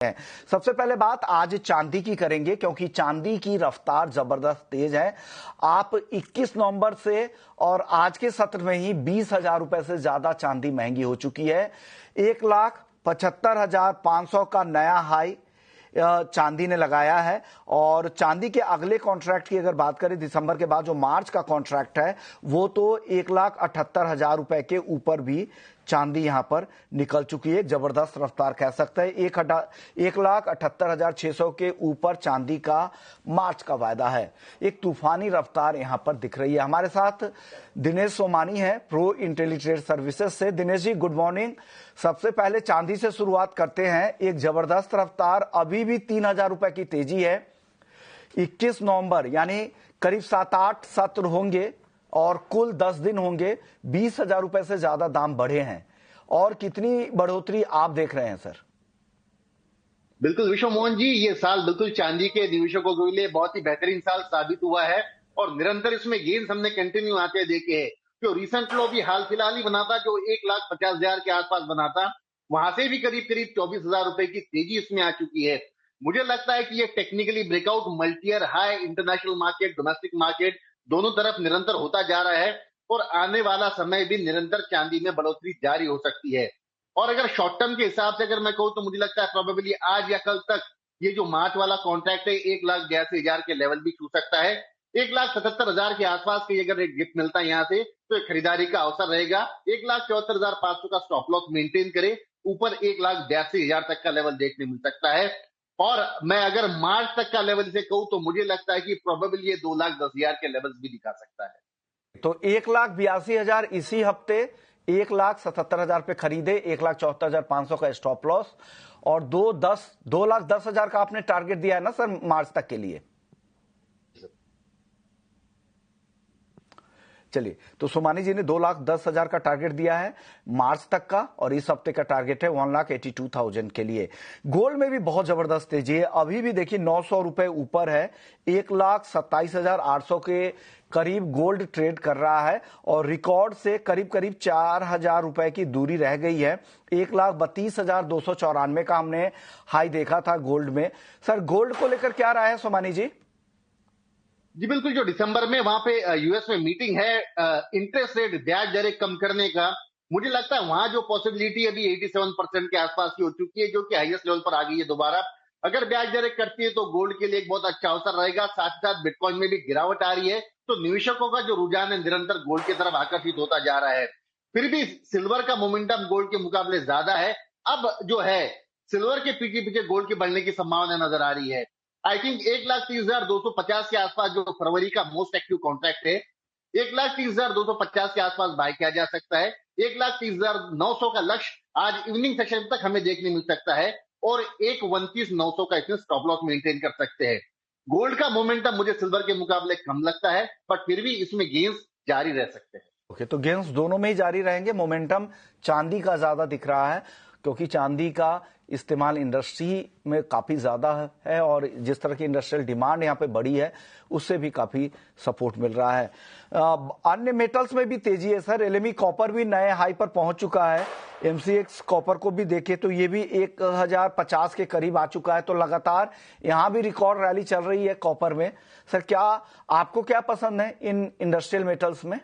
है। सबसे पहले बात आज चांदी की करेंगे क्योंकि चांदी की रफ्तार जबरदस्त तेज है। आप 21 नवंबर से और आज के सत्र में ही 20,000 रुपए से ज्यादा चांदी महंगी हो चुकी है। 1,75,500 का नया हाई चांदी ने लगाया है और चांदी के अगले कॉन्ट्रैक्ट की अगर बात करें दिसंबर के बाद जो मार्च का कॉन्ट्रैक्ट है वो तो 1,78,000 रुपए के ऊपर भी चांदी यहां पर निकल चुकी है। जबरदस्त रफ्तार कह सकते हैं। 1,78,600 के ऊपर चांदी का मार्च का वायदा है। एक तूफानी रफ्तार यहां पर दिख रही है। हमारे साथ दिनेश सोमानी है प्रो इंटेलिट्रेड सर्विसेज से। Dinesh ji good morning. सबसे पहले चांदी से शुरुआत करते हैं। एक जबरदस्त रफ्तार, अभी भी 3,000 रुपए की तेजी है। 21 नवंबर यानी करीब 7-8 सत्र होंगे और कुल 10 दिन होंगे, 20,000 रुपए से ज्यादा दाम बढ़े हैं। और कितनी बढ़ोतरी आप देख रहे हैं सर? बिल्कुल विश्व मोहन जी, ये साल बिल्कुल चांदी के निवेशकों के लिए बहुत ही बेहतरीन साल साबित हुआ है और निरंतर इसमें गेन्स हमने कंटिन्यू आते देखे हैं। जो रिसेंट लो भी हाल फिलहाल ही बना था, जो 1,50,000 के आसपास बना था, वहां से भी करीब करीब 24,000 रुपए की तेजी इसमें आ चुकी है। मुझे लगता है कि ये technically breakout multi-year high international market, domestic market दोनों तरफ निरंतर होता जा रहा है और आने वाला समय भी निरंतर चांदी में बढ़ोतरी जारी हो सकती है। और अगर शॉर्ट टर्म के हिसाब से अगर मैं कहूं तो मुझे लगता है प्रोबेबली आज या कल तक ये जो मार्च वाला कॉन्ट्रैक्ट है 1,82,000 के लेवल भी छू सकता है। 1,77,000 के आसपास की अगर एक गिफ्ट मिलता है यहां से तो एक खरीदारी का अवसर रहेगा। 1,74,500 का स्टॉप लॉस मेंटेन करे, ऊपर 1,82,000 तक का लेवल देखने मिल सकता है। और मैं अगर मार्च तक का लेवल से कहूं तो मुझे लगता है कि प्रोबेबली ये 2,10,000 के लेवल्स भी दिखा सकता है। तो 1,82,000 इसी हफ्ते 1,77,000 पे खरीदे, 1,74,500 का स्टॉप लॉस और 2,10,000 का आपने टारगेट दिया है ना सर मार्च तक के लिए? चलिए, तो सोमानी जी ने 2,10,000 का टारगेट दिया है मार्च तक का और इस हफ्ते का टारगेट है 1,82,000 के लिए। गोल्ड में भी बहुत जबरदस्त तेजी है। अभी भी देखिए 900 रुपए ऊपर है। 1,27,800 के करीब गोल्ड ट्रेड कर रहा है और रिकॉर्ड से करीब करीब 4,000 रुपए की दूरी रह गई है। 1,32,294 का हमने हाई देखा था गोल्ड में। सर गोल्ड को लेकर क्या राय है सोमानी जी? जी बिल्कुल, जो दिसंबर में वहां पे यूएस में मीटिंग है इंटरेस्ट रेट ब्याज दरें कम करने का, मुझे लगता है वहां जो पॉसिबिलिटी अभी 87% के आसपास की हो चुकी है, जो कि हाईएस्ट लेवल पर आ गई है दोबारा। अगर ब्याज दरें करती है तो गोल्ड के लिए एक बहुत अच्छा अवसर रहेगा। साथ ही साथ बिटकॉइन में भी गिरावट आ रही है तो निवेशकों का जो रुझान है निरंतर गोल्ड की तरफ आकर्षित होता जा रहा है। फिर भी सिल्वर का मोमेंटम गोल्ड के मुकाबले ज्यादा है। अब जो है सिल्वर के पीछे पीछे गोल्ड के बढ़ने की संभावना नजर आ रही है। आई थिंक 1,30,250 के आसपास जो फरवरी का मोस्ट एक्टिव कॉन्ट्रैक्ट है, 1,30,250 के आसपास बाय किया जा सकता है। 1,30,900 का लक्ष्य आज इवनिंग सेशन तक हमें देखने मिल सकता है और 1,29,900 का इसमें स्टॉप लॉस मेंटेन कर सकते हैं। गोल्ड का मोमेंटम मुझे सिल्वर के मुकाबले कम लगता है, बट फिर भी इसमें गेन्स जारी रह सकते हैं। ओके, तो गेन्स दोनों में ही जारी रहेंगे। मोमेंटम चांदी का ज्यादा दिख रहा है क्योंकि चांदी का इस्तेमाल इंडस्ट्री में काफी ज्यादा है और जिस तरह की इंडस्ट्रियल डिमांड यहाँ पे बढ़ी है उससे भी काफी सपोर्ट मिल रहा है। अन्य मेटल्स में भी तेजी है सर। एलएमई कॉपर भी नए हाई पर पहुंच चुका है। एमसीएक्स कॉपर को भी देखे तो ये भी 1,050 के करीब आ चुका है। तो लगातार यहाँ भी रिकॉर्ड रैली चल रही है कॉपर में। सर क्या आपको क्या पसंद है इन इंडस्ट्रियल मेटल्स में?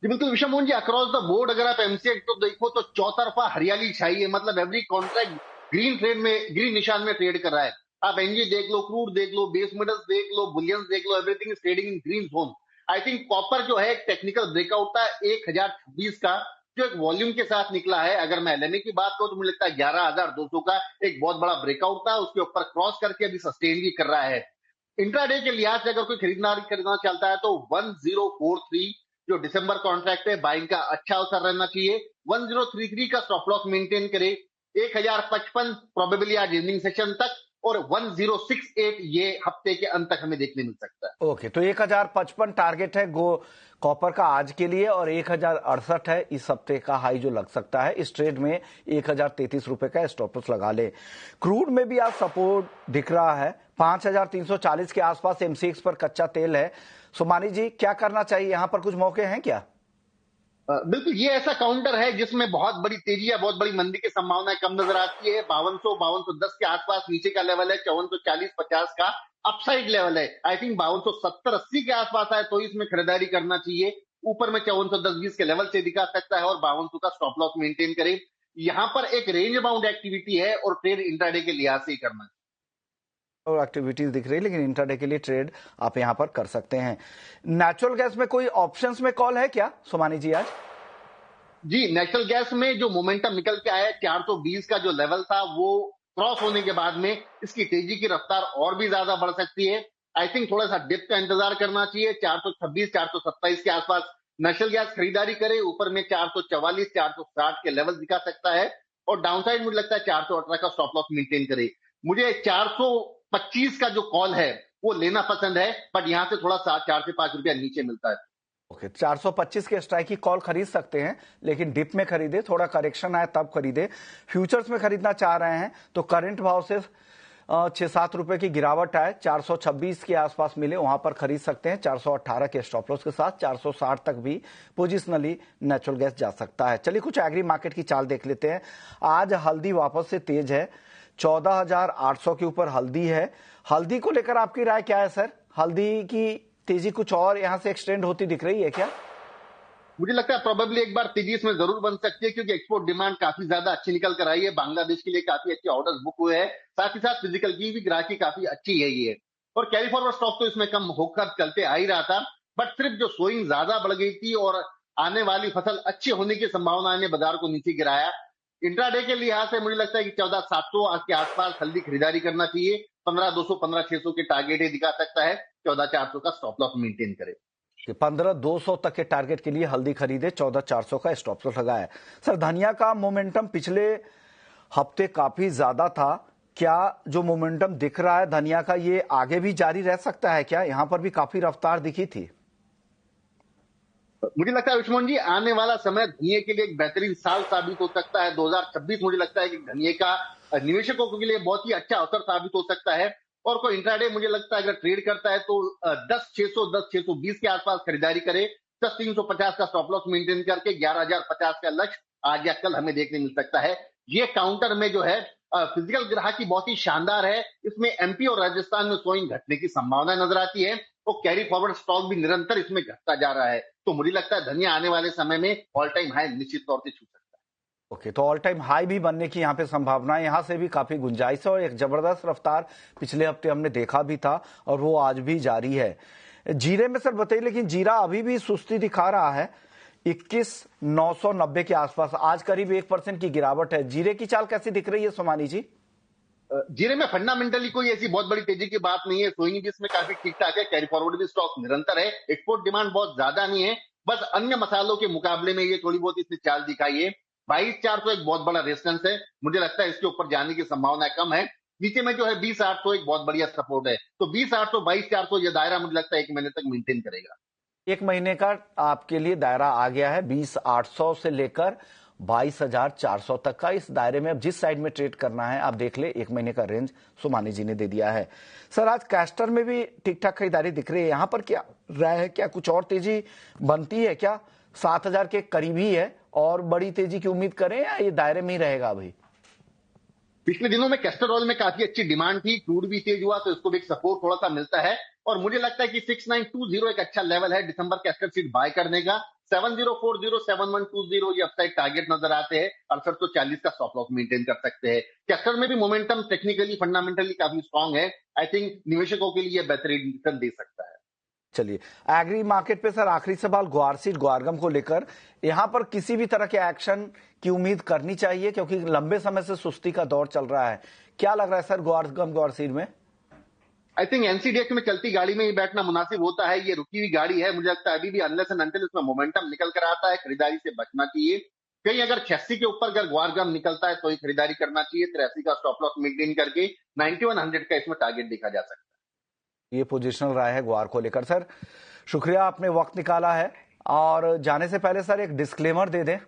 जी बिल्कुल विश्व Mohan ji, across the board अगर आप एमसीएक्स को देखो तो चौतरफा हरियाली छाई है। मतलब एवरी कॉन्ट्रैक्ट ग्रीन ट्रेड में, ग्रीन निशान में ट्रेड कर रहा है। आप एनजी देख लो, क्रूड देख लो, बेस मेटल्स देख लो, बुलियंस देख लो, everything is trading in green zone. I think copper जो है एक टेक्निकल ब्रेकआउट था 1,026 का, जो एक वॉल्यूम के साथ निकला है। अगर मैं एलएमई की बात करूं तो मुझे लगता है 11,200 का एक बहुत बड़ा ब्रेकआउट था, उसके ऊपर क्रॉस करके अभी सस्टेन भी कर रहा है। इंट्राडे के लिहाज से अगर कोई खरीदना चाहता है तो 1043 जो दिसंबर कॉन्ट्रैक्ट है बाइंग का अच्छा अवसर रहना चाहिए। 1033 का स्टॉप लॉस मेंटेन करे। 1,055 प्रोबेबली आज इवनिंग सेशन तक और 1068 ये हफ्ते के अंत तक हमें देखने मिल सकता है। ओके, तो 1,055 टारगेट है कॉपर का आज के लिए और 1,068 है इस हफ्ते का हाई जो लग सकता है। इस ट्रेड में 1,033 रुपए का स्टॉप लॉस लगा ले। क्रूड में भी आज सपोर्ट दिख रहा है। 5,340 के आसपास एमसीएक्स पर कच्चा तेल है। सोमानी जी क्या करना चाहिए, यहां पर कुछ मौके हैं क्या? बिल्कुल ये ऐसा काउंटर है जिसमें बहुत बड़ी तेजी या बहुत बड़ी मंदी की संभावना कम नजर आती है। 5210 के आसपास नीचे का लेवल है, 5440-50 का अपसाइड लेवल है। आई थिंक 5270-80 के आसपास आए तो इसमें खरीदारी करना चाहिए। ऊपर में 5410-20 के लेवल से दिखा सकता है और 5200 का स्टॉप लॉस मेंटेन करे। यहाँ पर एक रेंज बाउंड एक्टिविटी है और ट्रेड इंट्राडे के लिहाज से ही करना चाहिए। और एक्टिविटीज दिख रही है, लेकिन इंट्राडे के लिए ट्रेड आप यहां पर कर सकते हैं। नेचुरल गैस में कोई ऑप्शंस में कॉल है क्या सोमानी जी आज? जी, नेचुरल गैस में जो मोमेंटम निकल के आया 420 का जो लेवल था वो क्रॉस होने के बाद में इसकी तेजी की रफ्तार और भी ज्यादा बढ़ सकती है। आई थिंक थोड़ा सा डिप का इंतजार करना चाहिए। 426 427 के आसपास नेचुरल गैस खरीदारी करे। ऊपर में 444 460 के लेवल दिखा सकता है और डाउनसाइड मुझे लगता है 418 का स्टॉप लॉस मेंटेन करे। मुझे 425 का जो कॉल है वो लेना पसंद है, बट यहां से थोड़ा सा 4 से 5 रुपया नीचे मिलता है। ओके, 425 के स्ट्राइक की कॉल खरीद सकते हैं, लेकिन डिप में खरीदे, थोड़ा करेक्शन आए तब खरीदे। फ्यूचर्स में खरीदना चाह रहे हैं तो करंट भाव से 6-7 रुपए की गिरावट आए, 426 के आसपास मिले, वहां पर खरीद सकते हैं 418 के स्टॉप लॉस के साथ। 460 तक भी पोजिशनली नेचुरल गैस जा सकता है। चलिए कुछ एग्री मार्केट की चाल देख लेते हैं। आज हल्दी वापस से तेज है, 14,800 के ऊपर हल्दी है। हल्दी को लेकर आपकी राय क्या है सर? हल्दी की तेजी कुछ और यहां से एक्सटेंड होती दिख रही है क्या? मुझे लगता है प्रोबेबली एक बार तेजी इसमें जरूर बन सकती है, क्योंकि एक्सपोर्ट डिमांड काफी ज्यादा अच्छी निकल कर आई है। बांग्लादेश के लिए काफी अच्छे ऑर्डर्स बुक हुए हैं, साथ ही साथ फिजिकल की भी ग्राहकी काफी अच्छी है ये। और कैरी फॉरवर्ड स्टॉक तो इसमें कम होकर चलते आ ही रहा था, बट सिर्फ जो सोइंग ज्यादा बढ़ गई थी और आने वाली फसल अच्छी होने की संभावना ने बाजार को नीचे गिराया। इंट्राडे के लिहाज से मुझे लगता है कि 14,700 के आसपास हल्दी खरीदारी करना चाहिए। 15,200 15,600 के टारगेट ही दिखा सकता है। 14,400 का स्टॉप लॉस मेंटेन करे। 15,200 तक के टारगेट के लिए हल्दी खरीदे, 14,400 का स्टॉप लॉस लगाया। सर धनिया का मोमेंटम पिछले हफ्ते काफी ज्यादा था, क्या जो मोमेंटम दिख रहा है धनिया का ये आगे भी जारी रह सकता है क्या? यहां पर भी काफी रफ्तार दिखी थी। मुझे लगता है विष्मोहन जी आने वाला समय धनिये के लिए एक बेहतरीन साल साबित हो सकता है। 2026 मुझे लगता है कि धनिये का निवेशकों के लिए बहुत ही अच्छा अवसर साबित हो सकता है। और कोई इंट्राडे मुझे लगता है अगर ट्रेड करता है तो 10,600 10,620 के आसपास खरीदारी करे। 10,350 का स्टॉप लॉस मेंटेन करके 11,050 का लक्ष्य आज या कल हमें देखने मिल सकता है। ये काउंटर में जो है फिजिकल ग्राहकी बहुत ही शानदार है। इसमें एमपी और राजस्थान में सोइंग घटने की संभावना नजर आती है और कैरी फॉरवर्ड स्टॉक भी निरंतर इसमें घटता जा रहा है। तो मुझे लगता है धनिया आने वाले समय में ऑल टाइम हाई निश्चित तौर से छू सकता है। ओके, तो ऑल टाइम हाई भी बनने की यहाँ पे संभावना है, यहाँ से भी काफी गुंजाइश है और एक जबरदस्त रफ्तार पिछले हफ्ते हमने देखा भी था और वो आज भी जारी है। जीरे में सर बताइए, लेकिन जीरा अभी भी सुस्ती दिखा रहा है, 21,990 के आसपास, आज करीब 1% की गिरावट है। जीरे की चाल कैसी दिख रही है सोमानी जी? जीरे में फंडामेंटली कोई ऐसी बहुत बड़ी तेजी की बात नहीं है। सोइंग भी इसमें काफी ठीक ठाक है। कैरी फॉरवर्ड भी स्टॉक निरंतर है। एक्सपोर्ट डिमांड बहुत ज्यादा नहीं है, बस अन्य मसालों के मुकाबले में ये थोड़ी बहुत इसने चाल दिखाई है। 22,400 एक बहुत बड़ा रेजिस्टेंस है। मुझे लगता है इसके ऊपर जाने की संभावना कम है। नीचे में जो है 20,800 एक बहुत बढ़िया सपोर्ट है। तो 20,800 22,400 ये दायरा मुझे लगता है 1 महीने तक मेंटेन करेगा। 1 महीने का आपके लिए दायरा आ गया है, 20,800 से लेकर 22,400 तक का। इस दायरे में अब जिस साइड में ट्रेड करना है आप देख ले, 1 महीने का रेंज सोमानी जी ने दे दिया है। सर आज कैस्टर में भी ठीक ठाक खरीदारी दिख रही है, यहां पर क्या राय है? क्या कुछ और तेजी बनती है क्या? 7,000 के करीब ही है और बड़ी तेजी की उम्मीद करें या ये दायरे में ही रहेगा अभी? पिछले दिनों में कैस्टर ऑयल में काफी अच्छी डिमांड थी, क्रूड भी तेज हुआ तो इसको भी एक सपोर्ट थोड़ा सा मिलता है। और मुझे लगता है कि 6920 एक अच्छा लेवल है दिसंबर कैस्टर सीट बाय करने का। 7040 7120 ये अपसाइड टारगेट नजर आते हैं। 6840 का स्टॉप लॉस मेंटेन कर सकते हैं। कैस्टर में भी मोमेंटम टेक्निकली फंडामेंटली काफी स्ट्रांग है। आई थिंक निवेशकों के लिए बेहतरीन रिटर्न दे सकता है। चलिए एग्री मार्केट पे सर आखिरी सवाल ग्वार सीड ग्वारगम को लेकर, यहां पर किसी भी तरह के एक्शन की उम्मीद करनी चाहिए क्योंकि लंबे समय से सुस्ती का दौर चल रहा है। क्या लग रहा है सर ग्वारगम ग्वार सीड में? आई थिंक एनसीडीएक्स में चलती गाड़ी में ही बैठना मुनासिब होता है। ये रुकी हुई गाड़ी है, मुझे लगता है अभी भी अनलेस एंड अनटिल इसमें मोमेंटम निकल कर आता है खरीदारी से बचना चाहिए। कहीं अगर 86 के ऊपर अगर ग्वारगम निकलता है तो ही खरीदारी करना चाहिए। 83 का स्टॉप लॉस मेंटेन करके 9100 का इसमें टारगेट देखा जा सकता है। ये पोजिशनल राय है ग्वार को लेकर। सर शुक्रिया, आपने वक्त निकाला है। और जाने से पहले सर एक डिस्क्लेमर दे दें।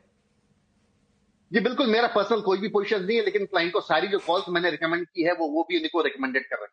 जी बिल्कुल, मेरा पर्सनल कोई भी पोजीशन नहीं है, लेकिन क्लाइंट को सारी जो कॉल्स मैंने रिकमेंड की है वो भी उनको रिकमेंडेड कर रखी है।